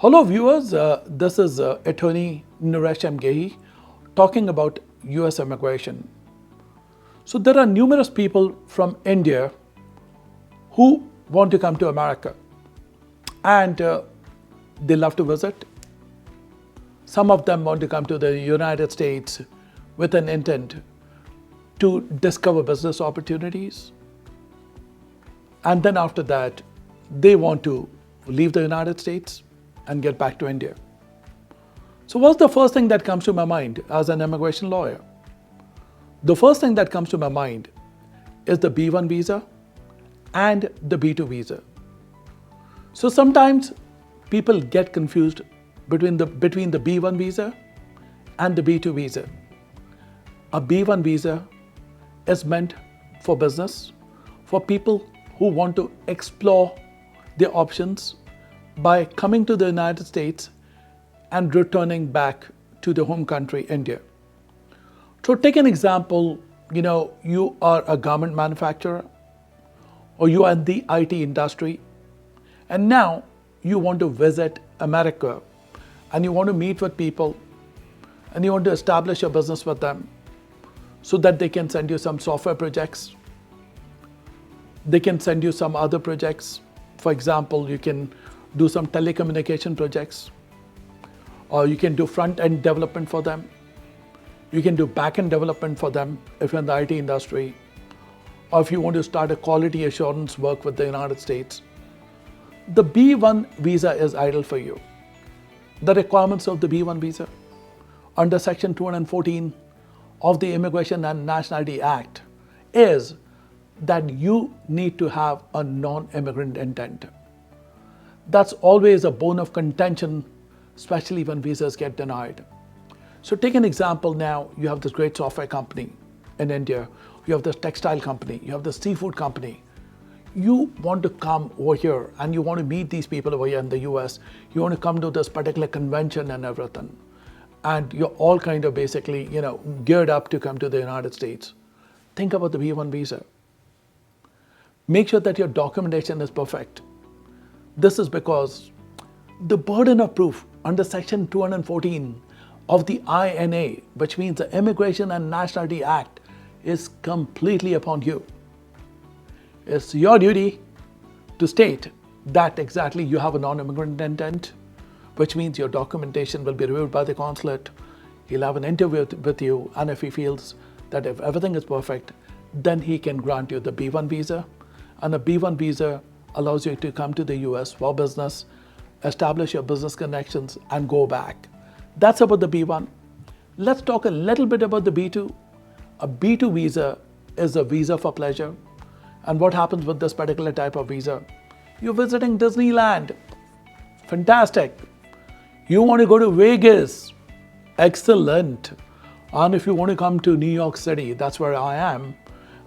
Hello viewers, this is attorney Naresh M. Gehi talking about US immigration. So there are numerous people from India who want to come to America and they love to visit. Some of them want to come to the United States with an intent to discover business opportunities. And then after that, they want to leave the United States and get back to India. So what's the first thing that comes to my mind as an immigration lawyer? The first thing that comes to my mind is the B1 visa and the B2 visa. So sometimes people get confused between the B1 visa and the B2 visa. A B1 visa is meant for business, for people who want to explore their options by coming to the United States and returning back to the home country, India. So take an example, you are a garment manufacturer or you are in the IT industry and now you want to visit America and you want to meet with people and you want to establish a business with them so that they can send you some software projects. They can send you some other projects. For example, you can do some telecommunication projects, or you can do front-end development for them. You can do back-end development for them if you're in the IT industry, or if you want to start a quality assurance work with the United States. The B1 visa is ideal for you. The requirements of the B1 visa under Section 214 of the Immigration and Nationality Act is that you need to have a non-immigrant intent. That's always a bone of contention, especially when visas get denied. So take an example now, you have this great software company in India, you have this textile company, you have this seafood company. You want to come over here and you want to meet these people over here in the US. You want to come to this particular convention and everything. And you're all kind of basically, geared up to come to the United States. Think about the B1 visa. Make sure that your documentation is perfect. This is because the burden of proof under Section 214 of the INA, which means the Immigration and Nationality Act, is completely upon you. It's your duty to state that exactly you have a non-immigrant intent, which means your documentation will be reviewed by the consulate. He'll have an interview with you, and if he feels that if everything is perfect, then he can grant you the B1 visa. And a B1 visa allows you to come to the US for business, establish your business connections, and go back. That's about the B1. Let's talk a little bit about the B2. A B2 visa is a visa for pleasure. And what happens with this particular type of visa? You're visiting Disneyland. Fantastic. You want to go to Vegas. Excellent. And if you want to come to New York City, that's where I am.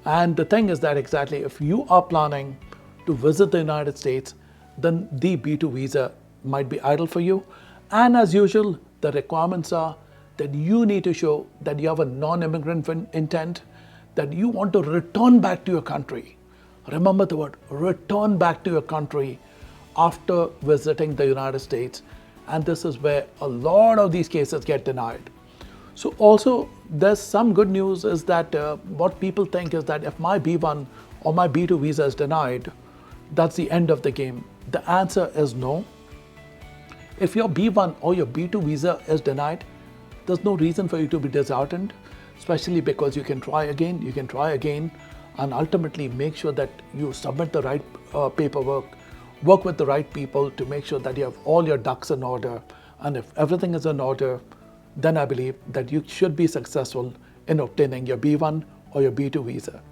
And the thing is that exactly if you are planning to visit the United States, then the B2 visa might be ideal for you. And as usual, the requirements are that you need to show that you have a non-immigrant intent, that you want to return back to your country. Remember the word, return back to your country after visiting the United States. And this is where a lot of these cases get denied. So also, there's some good news is that what people think is that if my B1 or my B2 visa is denied, that's the end of the game. The answer is no. If your B1 or your B2 visa is denied, there's no reason for you to be disheartened, especially because you can try again, and ultimately make sure that you submit the right paperwork, work with the right people to make sure that you have all your ducks in order. And if everything is in order, then I believe that you should be successful in obtaining your B1 or your B2 visa.